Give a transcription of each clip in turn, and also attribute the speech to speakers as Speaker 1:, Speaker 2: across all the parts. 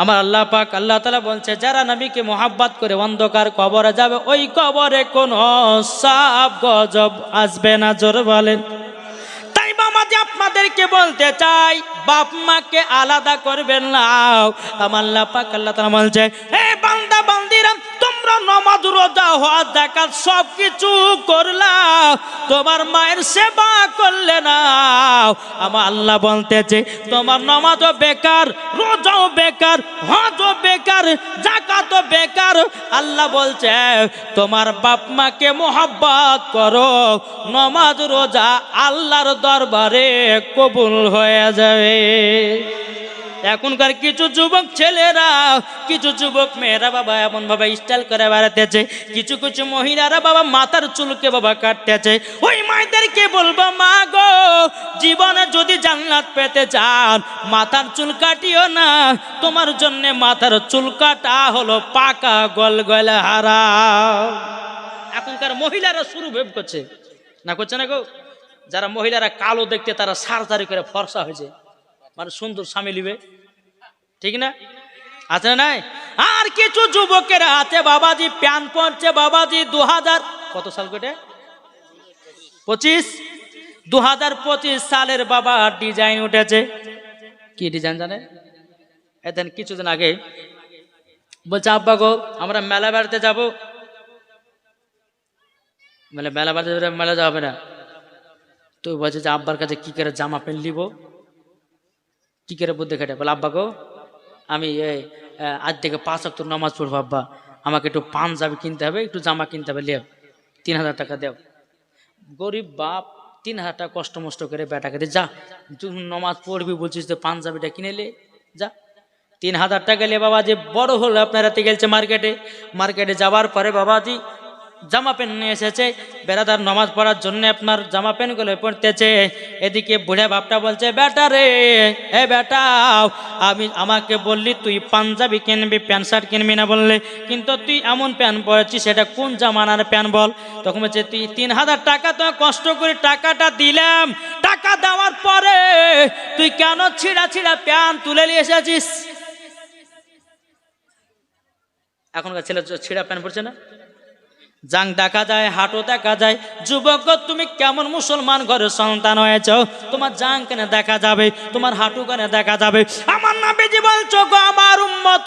Speaker 1: আমার আল্লাহ পাক আল্লাহ তাআলা বলছে যারা নবীকে মোহাব্বত করে অন্ধকার কবরে যাবে ওই কবরে কোনো সাপ গজব আসবে না। জোরে বলেন। তাই বাবাজি আপনাদেরকে বলতে চাই বাপ মাকে আলাদা করবেন না। আমার আল্লাহ পাক আল্লাহ তাআলা বলছে হে বান্দা বান্দিরা তোমরা নামাজ রোজা হজ যাকাত সব কিছু করলা, তোমার মায়ের সেবা করলে না। আমার আল্লাহ বলতেছে তোমার নামাজও বেকার, রোজাও বেকার, হজও বেকার, যাকাতও বেকার। আল্লাহ বলছে তোমার বাপ মাকে মোহাব্বত করো, নামাজ রোজা আল্লাহর দরবারে কবুল হয়ে যাবে। এখনকার কিছু যুবক ছেলেরা কিছু যুবক মেয়েরা বাবা এমন ভাবে স্টাইল করে বেড়াতেছে, কিছু কিছু মহিলারা বাবা মাথার চুলকে বাবা কাটতেছে। ওই মায়েদেরকে বলবো মা গো জীবনে যদি জান্নাত পেতে চান মাথার চুল কাটিও না, তোমার জন্য মাথার চুল কাটা হলো পাকা গলগলা হারাম। এখনকার মহিলারা শুরু ভেব করছে না, করছে না গো। যারা মহিলারা কালো দেখতে তারা সার্জারি করে ফর্সা হয়েছে, মানে সুন্দর স্বামী লিবে, ঠিক না? আছে না নাই? আর কিছু যুবকেরা আছে বাবাজি প্যান পড়ছে বাবাজি 2000 কত সাল কেটে 2025 সালের বাবা ডিজাইন উঠেছে। কি ডিজাইন জানে? এদিন কিছুদিন আগে বলছে আব্বা গো আমরা মেলা বেড়াতে যাবো। মেলা বেড়াতে মেলা যাবে না তো বলছে যে আব্বার কাছে কি করে জামা প্যান্ট নিব, কি করে বুদ্ধি খাটে। বলে আব্বা গো আমি আজ থেকে 5 ওয়াক্ত নামাজ পড়বো, আব্বা আমাকে একটু পাঞ্জাবি কিনতে হবে, একটু জামা কিনতে হবে, লেও 3000 টাকা দেও। গরিব বাপ 3000 টাকা কষ্ট মষ্ট করে বেটাকে দে, যা নামাজ পড়বি বলছিস তো পাঞ্জাবিটা কিনে লে যা। 3000 টাকা নিয়ে বাবাজি বড় হলো আপনার রাতে গেছে মার্কেটে যাওয়ার পরে বাবাজি জামা প্যান্ট নিয়ে এসেছে। বেড়াদার নামাজ পড়ার জন্য আপনার জামা প্যান্টগুলো পড়তেছে। এদিকে বুড়া বাপটা বলছে বেটা রে এ বেটা আমাকে বললি তুই পাঞ্জাবি কিনবি প্যান্ট শার্ট কিনবি না বললে, কিন্তু তুই এমন প্যান্ট পরেছিস সেটা কোন জামানার প্যান্ট বল। তখন বলছে তুই 3000 টাকা তো কষ্ট করে টাকাটা দিলাম, টাকা দেওয়ার পরে তুই কেন ছিঁড়া প্যান্ট তুলে নিয়ে এসেছিস? এখনকার ছেলে ছিঁড়া প্যান্ট পরছে না, জাং দেখা যায়, হাঁটু দেখা যায়। যুবক তুমি কেমন মুসলমান ঘরের সন্তান হয়েছ, তোমার জাং কেন দেখা যাবে, তোমার হাঁটু কেন দেখা যাবে? আমার নবীজি বলছো গো আমার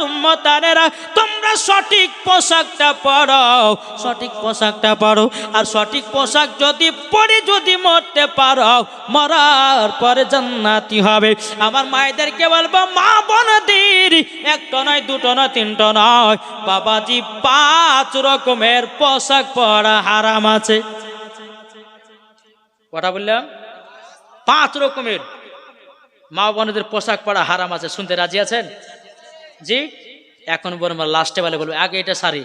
Speaker 1: উম্মতানেরা তোমরা সঠিক পোশাকটা পরো, সঠিক পোশাকটা পরো। আর সঠিক পোশাক যদি পরে যদি মরতে পারো মরার পরে জান্নাতি হবে। আমার মায়েদেরকে বলবো মা বোনদের একটা নয় দুটো নয় তিনটা নয় বাবাজি 5 রকমের পোশাক পরা হারাম আছে। কথা বললাম 5 রকমের মা বোনদের পোশাক পরা হারাম আছে। শুনতে রাজি আছেন? জি। এখন বলবো লাস্টে বলে বলবো আগে এটা সারি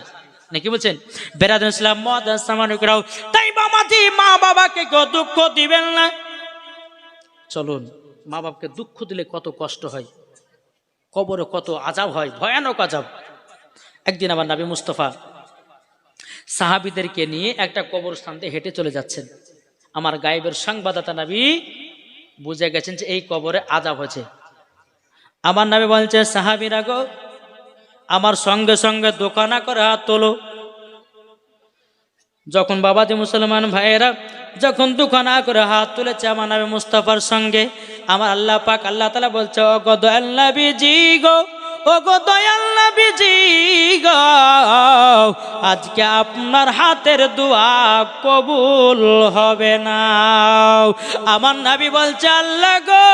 Speaker 1: নাকি বলছেন বেরাদুল ইসলাম মহাদাসমানুকরাও। তাই বাবাজি মা বাবাকে কেউ দুঃখ দিবেন না। চলুন মা বাবাকে দুঃখ দিলে কত কষ্ট হয়, কবরে কত আযাব হয়, ভয়ানক আযাব। একদিন আমার নবী মুস্তাফা সাহাবীদেরকে নিয়ে একটা কবরস্থান দিয়ে হেঁটে চলে যাচ্ছেন। আমার গায়েবের সংবাদদাতা নবী বুঝে গেছেন যে এই কবরে আযাব হয়েছে। আমার নবী বলছে সাহাবীরা গো আমার সঙ্গে সঙ্গে দোকানা করে হাত তোলো। যখন বাবাজি মুসলমান ভাইয়েরা যখন দোকানা করে হাত তুলেছে আমার নবী মুস্তাফার সঙ্গে, আমার আল্লাহ পাক আল্লাহ তাআলা বলছে ও গো দয়াল নবীজি গো, ও গো দয়াল নবীজি গো আজকে আপনার হাতের দোয়া কবুল হবে না। আমার নবী বলছে আল্লাহ গো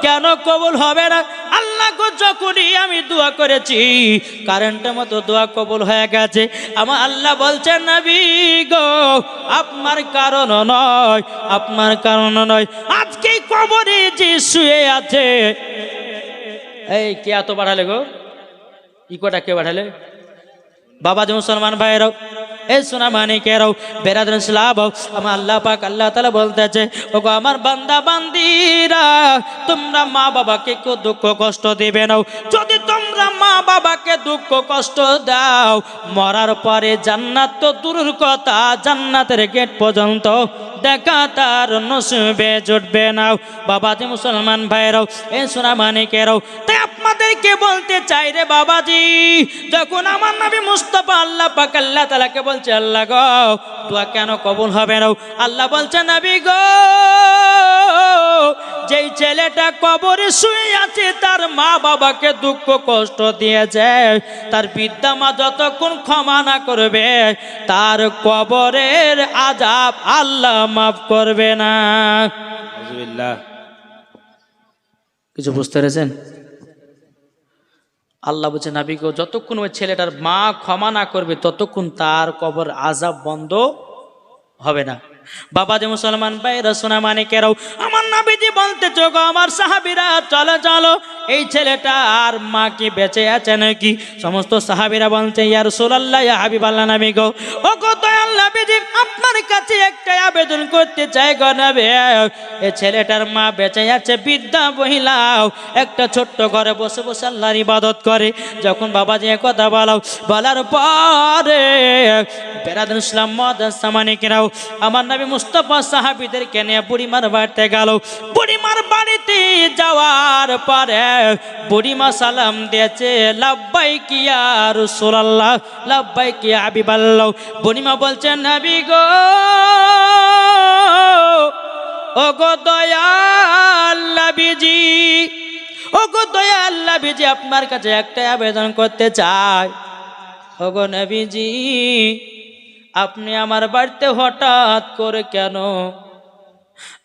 Speaker 1: কেন কবুল হবে না? আল্লাহ গো যখনই আমি দোয়া করেছি কারেন্টের মতো দোয়া কবুল হয়ে গেছে। আমার আল্লাহ বলছে নবী গো আপনার কারণ নয়, আপনার কারণ নয়, আজকে কবরে যে শুয়ে আছে। এই কে এত বাড়ালে গো? ইকোটা কে বাড়ালে? বাবাজি মুসলমান ভাইরাও এই সোনা মানিকেরাও বেরাদুল ইসলাম আমার আল্লাহ পাক আল্লাহ তাআলা বলতেছে ওগো আমার বান্দা বান্দিরা তোমরা মা বাবাকে কেউ দুঃখ কষ্ট দিবে না। যদি তোমরা মা বাবাকে দুঃখ কষ্ট দাও মরার পরে জান্নাত তো দূরের কথা জান্নাতের গেট পর্যন্ত দেখা তার নসিবে জুটবে না। বাবাজি মুসলমান ভাইরাও এই সোনা মানিকেরাও তাই আপনাদের আপনাদেরকে বলতে চাই রে বাবাজি, যখন আমার নবী মুস্তাফা আল্লাহ পাক আল্লাহ তাআলাকে বলছে, আল্লাহ গো দোয়া কেন কবুল হবে না? আল্লাহ বলছে, নবী গো যেই ছেলেটা কবরে শুয়ে আছে তার মা বাবাকে দুঃখ কষ্ট দিয়েছে, তার পিতা মা যতক্ষণ ক্ষমা না করবে তার কবরের আযাব আল্লাহ মাফ করবে না। আউযুবিল্লাহ। কিছু বুঝতে পেরেছেন? আল্লাহ বলছে, নবী গো যতক্ষণ ওই ছেলেটার মা ক্ষমা না করবে ততক্ষণ তার কবর আযাব বন্ধ হবে না। বাবা যে মুসলমান ভাইরা সোনা মানিকেরাও, আমার নবীজি বলতে চোখ আমার সাহাবীরা চলো চলো এই ছেলেটা আর মা কি বেঁচে আছে নাকি? সমস্ত সাহাবীরা বলছে, ইয়া রাসূলুল্লাহ ইয়া হাবিবাল্লাহ, নবী গো ও গো দয়াল নবীজি আপনার কাছে একটা আবেদন করতে চাই গো নবী, এই ছেলেটার মা বেঁচে আছে, বৃদ্ধা মহিলাও একটা ছোট্ট ঘরে বসে বসে আল্লাহর ইবাদত করে। যখন বাবাজি কথা বলার পরে বেরাদুল ইসলাম মাদ্রাসা মানিকেরাও, আমার নবী মুস্তাফা সাহাবীদেরকে নিয়ে বুড়িমার বাড়িতে গেল। বুড়িমার বাড়িতে যাওয়ার পরে বুড়িমা সালাম দিয়েছে, লাব্বাইক ইয়া রাসূলুল্লাহ, লাব্বাইক ইয়া হাবিবাল্লাহ। বুড়িমা বলছেন, নবী গো ও গো দয়াল নবীজি, ও গো দয়াল নবীজি আপনার কাছে একটা আবেদন করতে চাই। ও গো নবীজি আপনি আমার বাড়িতে হঠাৎ করে কেন?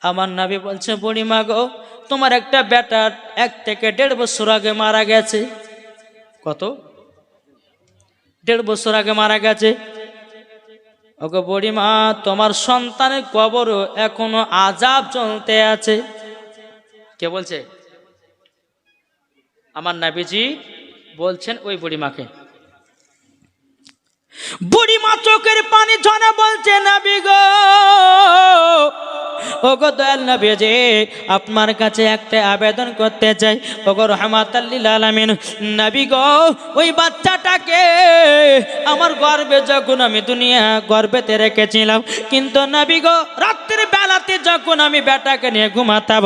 Speaker 1: আমার নবী বলছে, বুড়িমা গো তোমার একটা বেটা 1 থেকে 1.5 বছর আগে মারা গেছে। কত? 1.5 বছর আগে মারা গেছে। ওগো বুড়িমা তোমার সন্তানের কবরও এখনো আযাব চলতে আছে। কে বলছে? আমার নবীজি বলছেন ওই বুড়িমাকে। বুড়িমা চোখের পানি ঝরে বলছে, নবী গো ও গো দয়াল নবীজি আপনার কাছে একটা আবেদন করতে চাই। ও গো রাহমাতাল লিল আলামিন, নবী গো ওই বাচ্চাটাকে আমার গর্ভে যখন আমি দুনিয়া গর্ভেতে রেখেছিলাম, কিন্তু নবী গো রাত্রির বেলাতে যখন আমি বেটাকে নিয়ে ঘুমাতাম,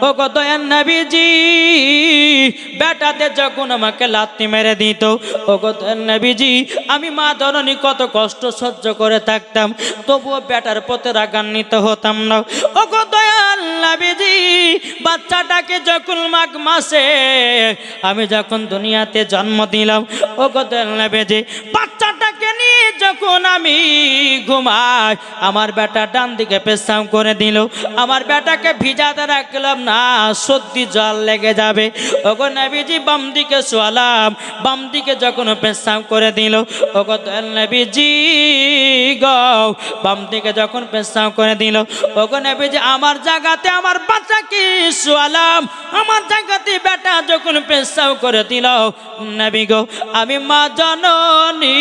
Speaker 1: ও গো দয়াল নবীজি বেটাতে যখন আমাকে লাথি মেরে দিত, ও গো দয়াল নবীজি আমি মা জননী কত কষ্ট সহ্য করে থাকতাম, তবুও বেটার প্রতি রাগান্বিত হতাম না। ও গো দয়াল নবীজি বাচ্চাটাকে যখন মাঘ মাসে আমি যখন দুনিয়াতে জন্ম দিলাম, ও গো দয়াল নবীজি বাচ্চাটাকে নিয়ে যখন আমি ঘুমাই আমার বেটা ডান দিকে পেশাব করে দিল, আমার বেটাকে ভিজাতে রাখলাম না, সর্দি জল লেগে যাবে। ও গো নবীজি বাম দিকে শোয়ালাম, বাম দিকে যখন পেশাব করে দিল, ও গো দয়াল নবীজি গো বাম দিকে যখন পেশাব করে দিল, ও গো নবীজি আমার জায়গাতে আমার বাচ্চাকে শোয়ালাম, আমার জায়গাতে বেটা যখন পেশাব করে দিল, নবী গো আমি মা জননী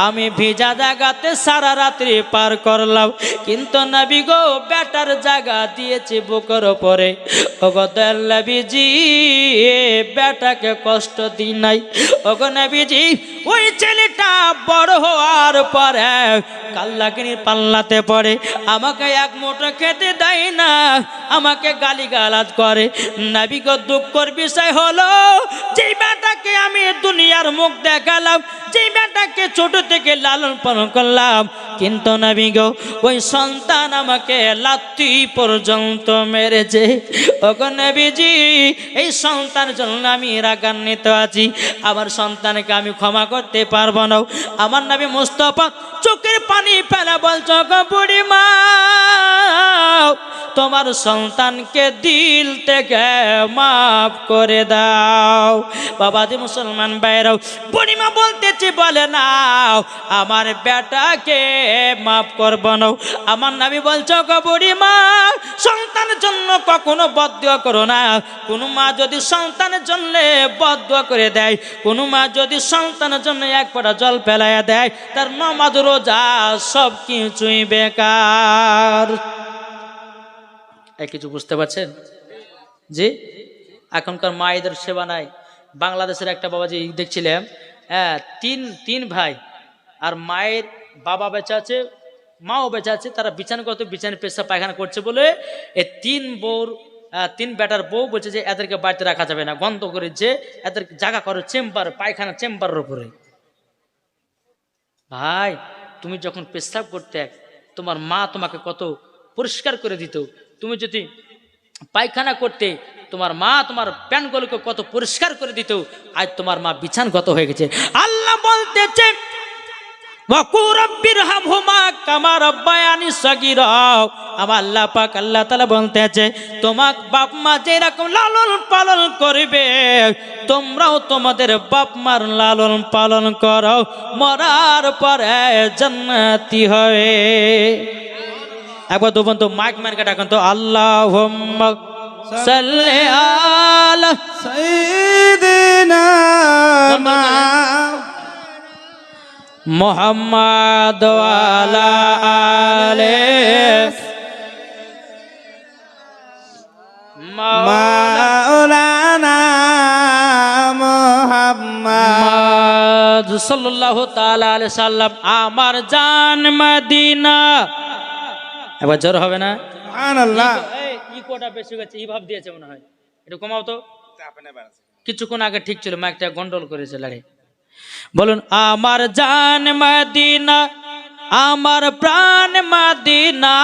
Speaker 1: আমি ভিজা জায়গাতে সারা রাত্রি পার করলাম, কিন্তু নবী গো বেটার জায়গা দিয়েছি বুকের উপরে। ও গো দয়াল নবীজি বেটাকে কষ্ট দিই নাই। ও গো নবীজি ওই ছেলেটা বড় হওয়ার পরে কাল্লাকিনীর পাল্লাতে পড়ে, আমাকে এক মুঠো খেতে দেয় না, আমাকে গালিগালাজ করে। নবী গো দুঃখের বিষয় হলো যেই বেটাকে আমি দুনিয়ার মুখ দেখালাম, যেই বেটাকে ছোট থেকে লালন পালন করলাম, কিন্তু নবী গো ওই সন্তান আমাকে লাথি পর্যন্ত মেরেছে। ও গো নবীজি এই সন্তানের জন্য আমি রাগান্বিত আছি, আমার সন্তানকে আমি ক্ষমা করতে পারবো না। আমার নবী মুস্তাফা চোখের পানি ফেলা বলছো, গো বুড়িমা তোমার সন্তানকে দিল থেকে মাফ করে দাও। বাবাজি মুসলমান ভাইরাও, বুড়িমা বলতেছি বলে নাও আমার বেটাকে মাফ করব না। আমার নবী বলছো, গো বুড়িমা সন্তানের জন্য কখনো বদদুয়া করো না। কোনো মা যদি সন্তানের জন্য বদদুয়া করে দেয়, কোনো মা যদি সন্তানের জন্য এক ফোঁটা জল ফেলাইয়া দেয়, তার নামাজ রোজা সব কিছুই বেকার। কিছু বুঝতে পারছেন? জি, এখনকার মায়েদের সেবা নাই। বাংলাদেশের একটা বাবাজি দেখছিলাম, হ্যাঁ তিন ভাই, আর মায়ের বাবা বেঁচে আছে, মাও বেঁচে আছে, তারা বিছানা করতে বিছানা পেশা পায়খানা করছে বলে এই 3 বউর তিন বেটার বউ বলছে যে এদেরকে বাড়িতে রাখা যাবে না, গন্ধ করে যে এদের জায়গা করো চেম্বার, পায়খানা চেম্বারের উপরে। ভাই তুমি যখন পেশাব করতে তোমার মা তোমাকে কত পরিষ্কার করে দিত, তুমি যদি পায়খানা করতে তোমার মা তোমার প্যান্টগুলোকে কত পরিষ্কার করে দিত, আজ তোমার মা বিছানগত হয়ে গেছে। আল্লাহ বলতেছে আমার আল্লাহ পাক আল্লাহ তাআলা বলতেছে তোমার বাপ মা যেরকম লালন পালন করবে তোমরাও তোমাদের বাপ মার লালন পালন করো, মরার পরে জান্নাতি হবে। একবার দু বন্ধু মাইক মার্কা ডাকেন তো, আল্লাহুম্মা সাল্লি আলা সাইয়্যিদিনা মুহাম্মাদ ওয়া আলা আলিহি মাওলানা মুহাম্মদ সাল্লাল্লাহু তাআলা আলাইহি সাল্লাম। আমার জান মদিনা, একবার জোর হবে না? সুবহানাল্লাহ। এই ইকোটা বেশি গেছে, এই ভাব দিয়েছে মনে হয়, একটু কমাও তো। কিছুক্ষণ আগে ঠিক ছিল, মাইকটা গন্ডল করেছে লড়াই। বলুন আমার জান মদিনা, আমার প্রাণ মদিনা,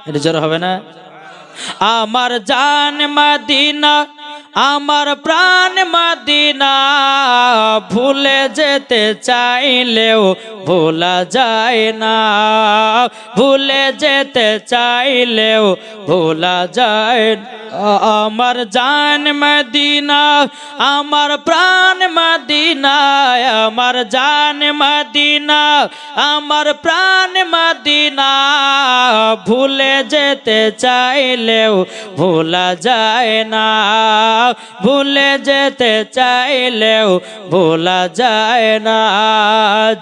Speaker 1: এটা জোর হবে না? আমার জান মদিনা, আমার প্রাণ মদিনা, ভুলে যেতে চাইলেও ভোলা যায় না, ভুলে যেতে চাইলেও ভোলা যায় না। আমার জান মদিনা, আমার প্রাণ মদিনা, আমার জান মদিনা, আমার প্রাণ মদিনা, ভুলে যেতে চাইলেও ভোলা যায় না, ভুলে যেতে চাইলেও ভোলা যায় না।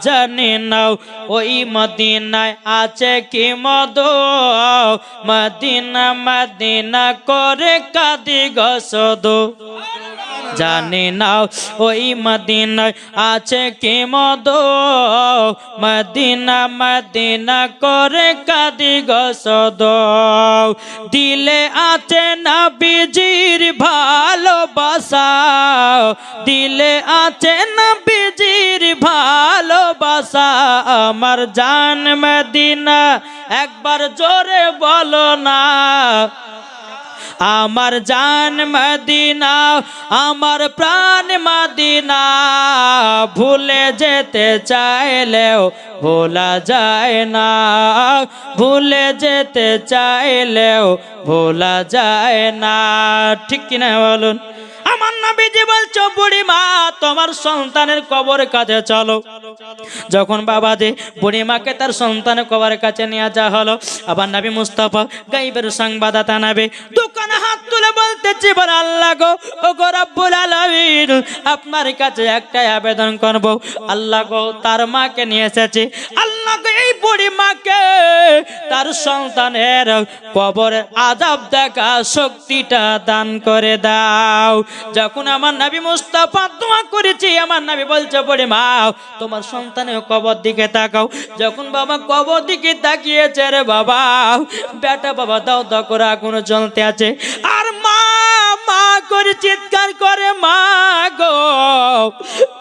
Speaker 1: জানি নাও ওই মদিনায় আছে কি মধু, মদিনা মদিনা করে কাঁদি গো শুধু। জানি নাও ওই মদিনায় আছে কি মধু, মদিনা মদিনা করে কাঁদি গো শুধু। দিলে আছে নবীজির ভালোবাসা, দিলে আছে নবীজির ভালোবাসা। আমার জান মদিনা, একবার জোরে বলো না। আমার জান মদিনা, আমার প্রাণ মদিনা, ভুলে যেতে চাইলেও ভোলা যায় না, ভুলে যেতে চাইলেও ভোলা যায় না। ঠিক কিনা বলুন? আমার নবীজি বলছো বুড়ি মা তোমার সন্তানের কবরের কাছে চলো। যখন বাবাজি বুড়ি মাকে তার সন্তানের কবরের কাছে নিয়ে যাওয়া হলো, আবার নবী মুস্তাফা গায়বের সংবাদদাতা নবী দোকানে হাত তুলে বলতেছে, বলে আল্লাহ গো, ও গো রব্বুল আলামিন, আপনার কাছে একটাই আবেদন করব। আল্লাহ গো তার মাকে নিয়ে এসেছে, আল্লাহ গো এই বুড়ি মাকে তার সন্তানের কবরের আযাব দেখা শক্তিটা দান করে দাও। যখন আমার নবী মুস্তাফা দোয়া করেছি, আমার নবী বলছে বুড়ি মা তোমার সন্তানের কবর দিকে তাকাও। যখন বাবা কবর দিকে তাকিয়েছে, রে বাবা বেটা বাবা দাও দাও করে আগুন জ্বলতে আছে, আর মা মা করে চিৎকার করে, মা গো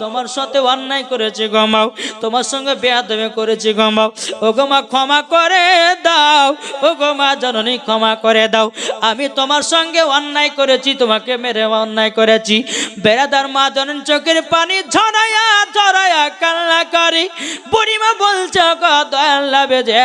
Speaker 1: তোমার সাথে অন্যায় করেছি গো মা, তোমার সঙ্গে বেয়াদবি করেছি গো মা, ও গো মা ক্ষমা করে দাও, ও গো মা জননী ক্ষমা করে দাও, আমি তোমার সঙ্গে অন্যায় করেছি, তোমাকে মেরে অন্যায় করেছি। বেড়াদার মা জননী চোখের পানি ঝরায়া ঝরায়া কান্না করি। বুড়িমা বলছে গো দয়াল লাভে যে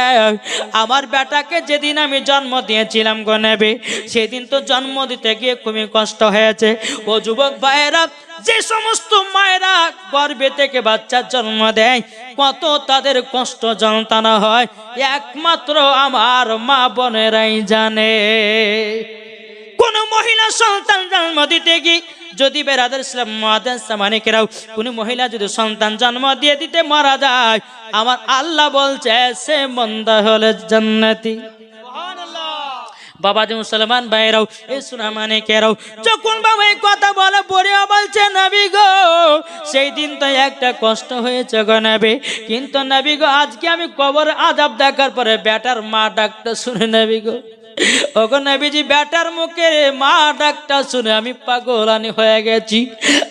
Speaker 1: আমার বেটাকে যেদিন আমি জন্ম দিয়েছিলাম গো নেবে, সেদিন তো জন্ম দিতে গিয়ে খুবই কষ্ট হয়েছে। ও যুবক ভাইয়েরা, যে সমস্ত মায়েরা গর্ভে থেকে বাচ্চার জন্ম দেয় কত তাদের কষ্ট যন্ত্রণা হয়, একমাত্র আমার মা বোনেরাই জানে। কোন মহিলা সন্তান জন্ম দিতে গিয়ে যদি বেরাদার ইসলাম মানিকেরাও কোন মহিলা যদি সন্তান জন্ম দিয়ে দিতে মারা যায়, আমার আল্লাহ বলছে সে মন্দা হলে জান্নাতি। বাবা মুসলমান ভাইরাও এই সোনা মানিকেরাও যখন বাবা এই কথা বলে পড়ে বলছে নবী গো সেই দিন তো একটা কষ্ট হয়েছে গো নবী, কিন্তু নবী গো আজকে আমি কবর আযাব দেখার পরে বেটার মা ডাকতে শুনে নবী গো ওগো নবীজি বেটার মুখে মা ডাকটা শুনে আমি পাগলানি হয়ে গেছি,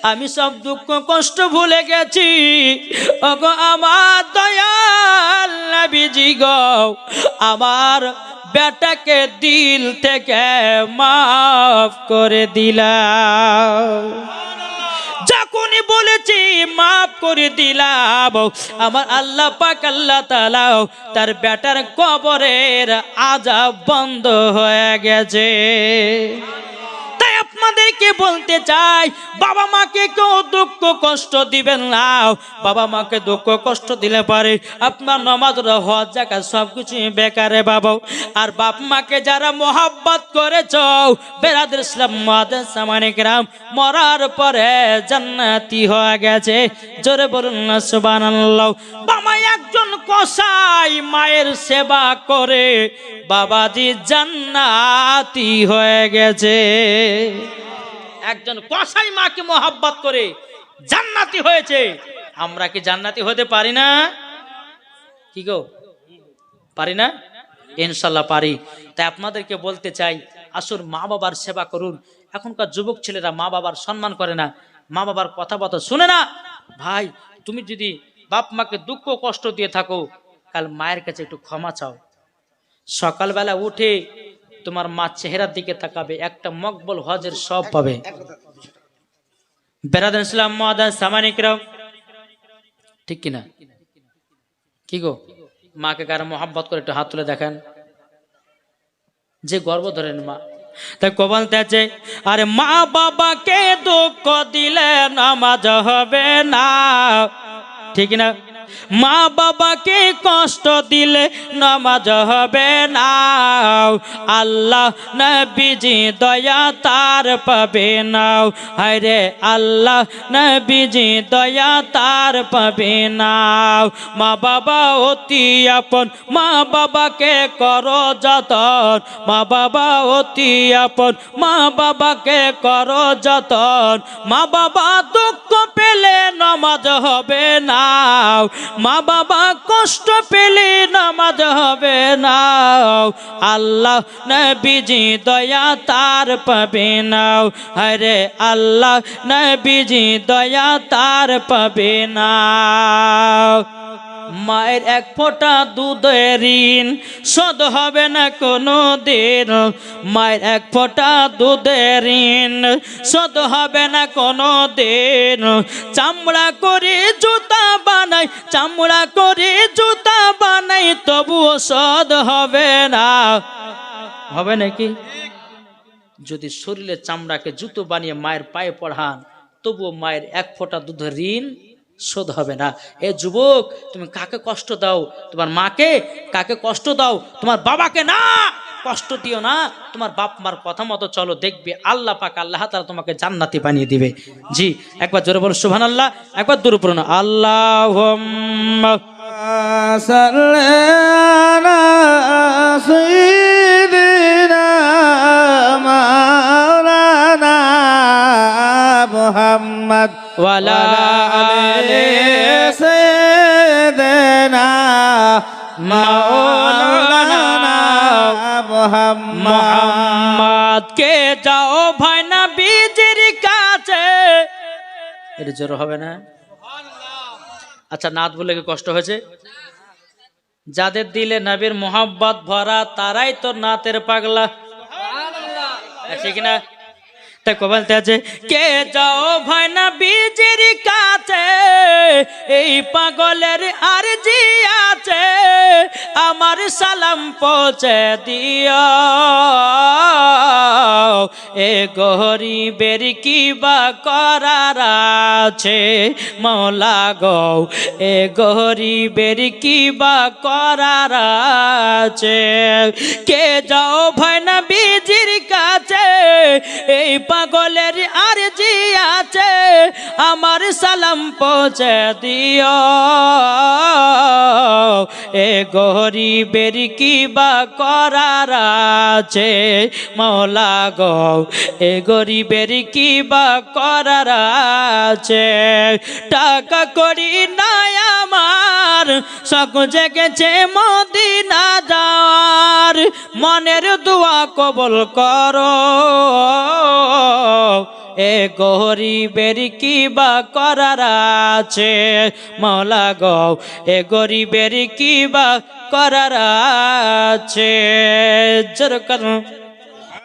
Speaker 1: আমি সব দুঃখ কষ্ট ভুলে গেছি। ওগো আমার দয়াল নবীজি গো, আমার বেটাকে দিল থেকে মাফ করে দিলাম। যখনই বলেছি মাফ করে দিলাম, আমার আল্লাহ পাক আল্লাহ তাআলা তার বেটার কবরের আযাব বন্ধ হয়ে গেছে। তাই আপনাদেরকে বলতে চাই, বাবা মাকে কেউ দুঃখ কষ্ট দিবেন না। বাবা মাকে দুঃখ কষ্ট দিলে পারে আপনার নামাজ হজ যাকাত সবকিছু বেকারে বাবা। আর বাপ মাকে যারা মোহাব্বত করেছ বেরাদর ইসলাম মুআদ্দিন সামানে কেরাম, মরার পরে জান্নাতি হয়ে গেছে। জোরে বলুন না সুবহানাল্লাহ। বাবা একজন কসাই মায়ের সেবা করে বাবাজি জান্নাতি হয়ে গেছে। একজন কসাই মাকে মোহাব্বত করে জান্নাতি হয়েছে। আমরা কি জান্নাতি হতে পারি না? কি গো, পারি না? ইনশাল্লাহ পারি। তাই আপনাদেরকে বলতে চাই, আসুন মা বাবার সেবা করুন। এখনকার যুবক ছেলেরা মা বাবার সম্মান করে না, মা বাবার কথাবার্তা শুনে না। ভাই, তুমি যদি বাপ মাকে দুঃখ কষ্ট দিয়ে থাকো, কাল মায়ের কাছে একটু ক্ষমা চাও। সকালবেলা উঠে তোমার মা চেহারার দিকে তাকাবে, একটা মকবুল হজের সব পাবে। বেরাদার ইসলাম মুআদ্দিন সামানে কেরাম, ঠিক কিনা? কি গো, মাকে কার মোহাব্বত করে একটু হাত তুলে দেখেন, যে গর্ব ধরেন মা। তাই বলতে আছে, আরে মা বাবাকে দুঃখ দিলে নামাজ হবে না, ঠিক না? মা বাবাকে কষ্ট দিলে নামাজ হবে না। আল্লাহ নবীজি দয়া তার পাবে না। হায়রে আল্লাহ নবীজি দয়া তার পাবে না। মা বাবা অতি আপন, মা বাবাকে করো যতন। মা বাবা অতি আপন, মা বাবাকে করো যতন। মা বাবা দুঃখ পেলে নামাজ হবে না। মা বাবা কষ্ট পেলে নামাজ হবে না। আল্লাহ নবীজি দয়া তার পাবে না। আরে আল্লাহ নবীজি দয়া তার পাবে না। মায়ের এক ফোঁটা দুধের ঋণ শোধ হবে না কোনো দিন। মায়ের এক ফোঁটা দুধের ঋণ শোধ হবে না কোনো দিন। চামড়া করে জুতা বানাই, চামড়া করে জুতা বানাই, তবুও শোধ হবে না। হবে নাকি? যদি শরীরে চামড়াকে জুতো বানিয়ে মায়ের পায়ে পড়ান, তবুও মায়ের এক ফোঁটা দুধের ঋণ শোধ হবে না। এ যুবক, তুমি কাকে কষ্ট দাও? তোমার মাকে কাকে কষ্ট দাও? তোমার বাবাকে না, কষ্ট দিও না। তোমার বাপ মার কথা মতো চলো, দেখবে আল্লাহ পাক আল্লাহ তাআলা তোমাকে জান্নাতি বানিয়ে দিবে। জি, একবার জোরে বলো সুবহানাল্লাহ, একবার দূরে পড়ো না আল্লাহুম্মা
Speaker 2: সাল্লি আলা সাইয়্যিদিনা মাওলানা মুহাম্মদ
Speaker 1: ওয়ালা আলি
Speaker 2: সাইয়্যিদিনা মাওলানা
Speaker 1: মুহাম্মদ। কে যাও ভাই নবীজির কাছে। এটা জোর হবে না? আচ্ছা, নাত বলে কি কষ্ট হয়েছে? যাদের দিলে নবীর মোহাব্বত ভরা তারাই তো নাতের পাগলা, আছে কিনা? তাই বলতে আছে, কে যাও ভাই নবীজির কাছে, এই পাগলের আরজি আছে, আমার সালাম পৌঁছে দিও। এ গরিবের কি বা করার আছে মওলা গো, এ গরিবের কি বা করার আছে। কে যাও ভাই নবীজির কাছে, এই পাগলের আরজি আছে, আমার সালাম পৌঁছে দিও। এ গরিবের কি বা করার আছে মওলা গো, এ গরিবের কি বা করার আছে। টাকা করি নাই আমার, আমার শখ জেগেছে মদিনা যাওয়ার মনের দোয়া কবুল করো এ গরিবের কি বা করার আছে মাওলা গো এ গরিবের কি বা করার আছে জোর করো